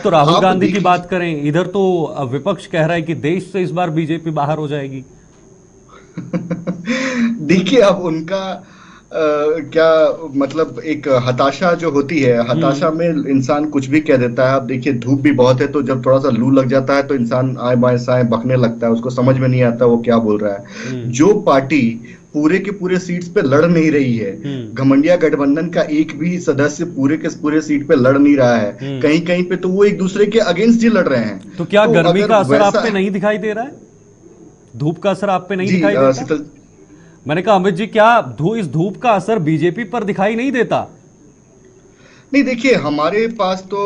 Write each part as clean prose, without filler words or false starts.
तो राहुल आप गांधी की देखिए। बात करें, इधर तो विपक्ष कह रहा है कि देश से इस बार बीजेपी बाहर हो जाएगी। देखिए, अब उनका क्या मतलब, एक हताशा जो होती है, हताशा हम्म। में इंसान कुछ भी कह देता है। अब देखिए, धूप भी बहुत है, तो जब थोड़ा सा लू लग जाता है तो इंसान आए बाएं साएं बकने लगता है, उसको समझ में नहीं आता वो क्या बोल रहा है। हम्म। जो पार्टी पूरे के पूरे सीट्स पे लड़ नहीं रही है, हम्म। घमंडिया गठबंधन का एक भी सदस्य पूरे के पूरे सीट पे लड़ नहीं रहा है, हम्म। कहीं कहीं पे तो वो एक दूसरे के अगेंस्ट ही लड़ रहे हैं। तो क्या तो गर्मी अगर का असर आप वैसा, पे नहीं दिखाई दे रहा है? धूप का असर आप पे नहीं जी दिखाई देता? शीतल, मैंने कहा अमित जी, क्या इस धूप का असर बीजेपी पर दिखाई नहीं देता? नहीं देखिए, हमारे पास तो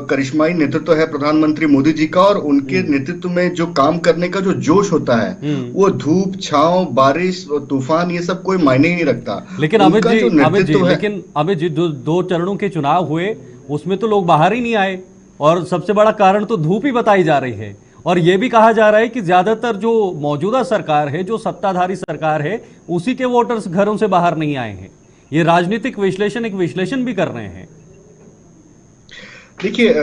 करिश्माई नेतृत्व है प्रधानमंत्री मोदी जी का, और उनके हम्म। नेतृत्व में जो काम करने का जो जोश होता है, हम्म। वो धूप छांव बारिश और तूफान ये सब कोई मायने ही नहीं रखता। लेकिन उनका जो अमित जी, नेतृत्व है, लेकिन अमित जी, दो चरणों के चुनाव हुए, उसमें तो लोग बाहर ही नहीं आए, और सबसे बड़ा कारण तो धूप ही बताई जा रही है। और यह भी कहा जा रहा है कि ज्यादातर जो मौजूदा सरकार है, जो सत्ताधारी सरकार है, उसी के वोटर्स घरों से बाहर नहीं आए हैं। ये राजनीतिक विश्लेषण एक विश्लेषण भी कर रहे हैं। देखिए,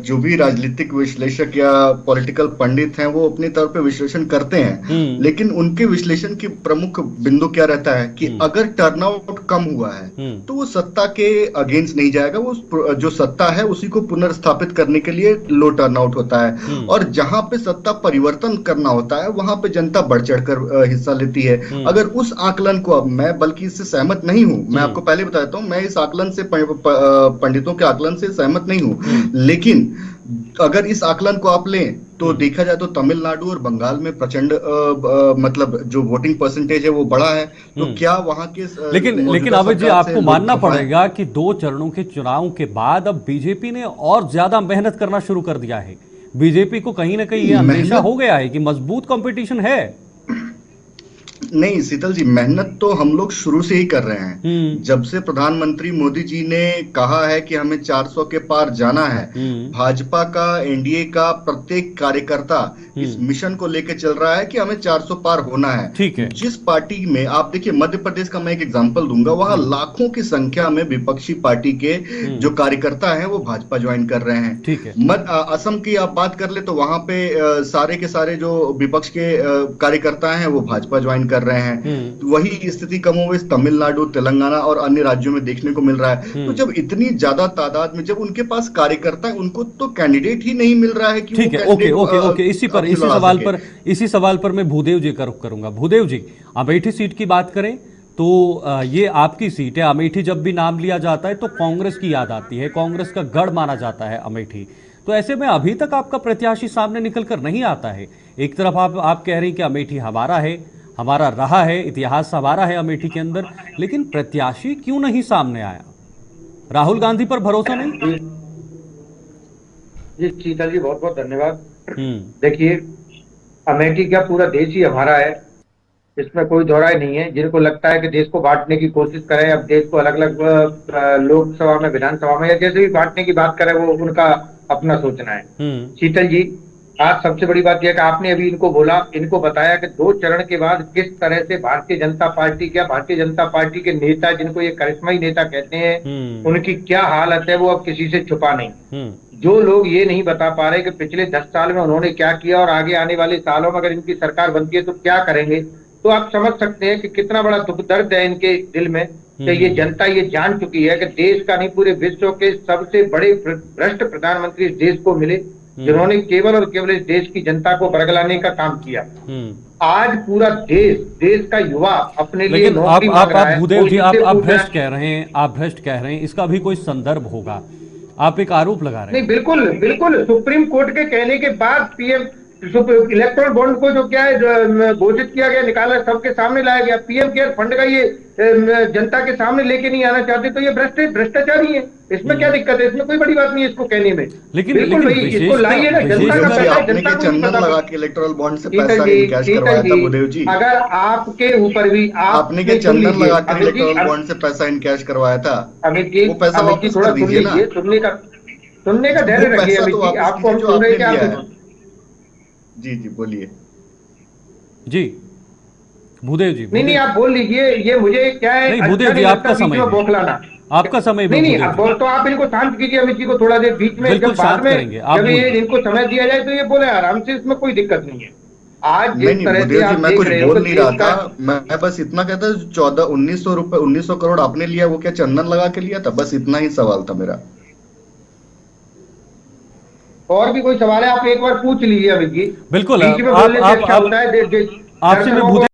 जो भी राजनीतिक विश्लेषक या पॉलिटिकल पंडित हैं वो अपने तौर पे विश्लेषण करते हैं, हम्म। लेकिन उनके विश्लेषण की प्रमुख बिंदु क्या रहता है कि हम्म। अगर टर्नआउट कम हुआ है हम्म। तो वो सत्ता के अगेंस्ट नहीं जाएगा, वो जो सत्ता है उसी को पुनर्स्थापित करने के लिए लो टर्नआउट होता है। हम्म। और जहां पे सत्ता परिवर्तन करना होता है वहां पे जनता बढ़ चढ़कर हिस्सा लेती है। हम्म। अगर उस आकलन को, अब मैं बल्कि इससे सहमत नहीं हूं, मैं हम्म। आपको पहले बता देता हूं, मैं इस आकलन से पंडितों के आकलन से सहमत नहीं हूं, हम्म। लेकिन अगर इस आकलन को आप लें तो हम्म। देखा जाए तो तमिलनाडु और बंगाल में प्रचंड मतलब जो वोटिंग परसेंटेज है वो बड़ा है। तो हम्म। क्या वहां के लेकिन मौजूदा अमित जी, सरकार से आपको लोग मानना खफा हैं? पड़ेगा कि दो चरणों के चुनाव के बाद अब बीजेपी ने और ज्यादा मेहनत करना शुरू कर दिया है। बीजेपी को कहीं ना कहीं नहीं, यह अंदेशा हो मेहनत गया है कि मजबूत कंपटीशन है। नहीं शीतल जी, मेहनत तो हम लोग शुरू से ही कर रहे हैं। हम्म। जब से प्रधानमंत्री मोदी जी ने कहा है कि हमें 400 के पार जाना है, हम्म। भाजपा का, एनडीए का प्रत्येक कार्यकर्ता इस हम्म। मिशन को लेकर चल रहा है कि हमें 400 पार होना है। ठीक है। जिस पार्टी में आप देखिए, मध्य प्रदेश का मैं एक एग्जांपल दूंगा, वहां हम्म। लाखों की संख्या में विपक्षी पार्टी के हम्म। जो कार्यकर्ता हैं वो भाजपा ज्वाइन कर रहे हैं। ठीक है। असम की आप बात कर ले तो वहां पे सारे के सारे जो विपक्ष के कार्यकर्ता हैं वो भाजपा ज्वाइन कर रहे हैं। हम्म। तो वही स्थिति कमोबेश तमिलनाडु, तेलंगाना और अन्य राज्यों में देखने को मिल रहा है। तो हम्म। जब इतनी ज्यादा तादाद में जब उनके पास कार्यकर्ता है, उनको तो कैंडिडेट ही नहीं मिल रहा है कि वो ठीक है। Okay, candidate okay, okay. अपनी लड़ा सके। इसी सवाल पर मैं भूदेव जी का रुख करूंगा। भूदेव जी, अमेठी सीट की बात करें तो ये आपकी सीट है। अमेठी जब भी नाम लिया जाता है तो कांग्रेस की याद आती है, कांग्रेस का गढ़ माना जाता है अमेठी। तो ऐसे में अभी तक आपका प्रत्याशी सामने निकल कर नहीं आता है। एक तरफ आप कह रहे हैं कि अमेठी हमारा है, हमारा रहा है, इतिहास हमारा है अमेठी के अंदर, लेकिन प्रत्याशी क्यों नहीं सामने आया? राहुल गांधी पर भरोसा नहीं? जी जी, शीतल जी बहुत बहुत धन्यवाद। हम्म। देखिए, अमेठी क्या पूरा देश ही हमारा है, इसमें कोई दो राय नहीं है। जिनको लगता है कि देश को बांटने की कोशिश करें, अब देश को अलग अलग लोकसभा में, विधानसभा में या जैसे भी बांटने की बात करें, वो उनका अपना सोचना है। हम्म। शीतल जी, आज सबसे बड़ी बात यह है कि आपने अभी इनको बोला, इनको बताया कि दो चरण के बाद किस तरह से भारतीय जनता पार्टी, क्या भारतीय जनता पार्टी के नेता, जिनको ये करिश्माई नेता कहते हैं, हम्म। उनकी क्या हालत है, वो अब किसी से छुपा नहीं। हम्म। जो लोग ये नहीं बता पा रहे कि पिछले 10 साल में उन्होंने क्या किया और आगे आने वाले सालों में अगर इनकी सरकार बनती है तो क्या करेंगे, तो आप समझ सकते हैं कि कितना बड़ा दुख दर्द है इनके दिल में। कि ये जनता ये जान चुकी है कि देश का नहीं, पूरे विश्व के सबसे बड़े भ्रष्ट प्रधानमंत्री इस देश को मिले, जिन्होंने केवल और केवल इस देश की जनता को बरगलाने का काम किया। आज पूरा देश का युवा अपने लिए लेकिन नौकरी मांग रहा है। भूदेव जी, आप पूछ रहा भ्रष्ट है। कह रहे हैं, आप भ्रष्ट कह रहे हैं, इसका भी कोई संदर्भ होगा? आप एक आरोप लगा रहे नहीं, हैं। बिल्कुल बिल्कुल, सुप्रीम कोर्ट के कहने के बाद पीएम इलेक्ट्रल बॉन्ड को जो क्या है घोषित किया गया, निकाला, सबके सामने लाया गया। पीएम केयर फंड का ये जनता के सामने लेके नहीं आना चाहते, तो ये भ्रष्टाचारी है। इसमें क्या दिक्कत है? इसमें कोई बड़ी बात नहीं है इसको कहने में। लेकिन बिल्कुल भाई, इसको लाइए ना, जनता का बुदेव जी, पैसा है, आपने जनता के को नहीं चंदन पता। लगा के इलेक्टोरल बॉन्ड से शीतल पैसा जी, इनकैश शीतल करवाया था जी, बुदेव जी। अगर आपके ऊपर भी, आपने के आपने सुन चंदन लीजिए लगाकर अमित जी, इलेक्टोरल बॉन्ड से पैसा इनकैश करवाया था, वो पैसा अमित जी वापस थोड़ा कर सुन दीजिए ना। लीजिए, सुनने का वो धैर्य रखिए पैसा अमित तो जी, वापस आपको कीजिए हम जो सुन रहे आपने हैं कि आप लिया भी है। जी जी, बोलिए। जी भूदेव जी, नहीं नहीं, आप बोल लीजिए। ये मुझे क्या है, नहीं अच्छा भूदेव जी, नहीं आपका लगता बीच समय में है। बौखलाना। आपका समय भी नहीं नहीं, भूदेव अब जी। बोल तो आप इनको शांत कीजिए अमित जी को थोड़ा देर बीच में, बिल्कुल जब बाद शांत में करेंगे, आप जब ये बोलिए। इनको समय दिया जाए तो ये बोले आराम से, इसमें कोई दिक्कत नहीं है। आज नहीं जिस नहीं तरह से भूदेव जी, आप मैं देख कुछ रहे हो बोल कि नहीं देश रहा का, था। मैं बस इतना कहता 1900 करोड़ आपने लिया, वो क्या चंदन लगा के लिया था? बस इतना ही सवाल था मेरा। और भी कोई सवाल है आप एक बार पूछ लीजिए अमित जी, बिल्कुल बीच में आप बोलने से अच्छा होता है आपसे मैं दर्शकों को भूदेव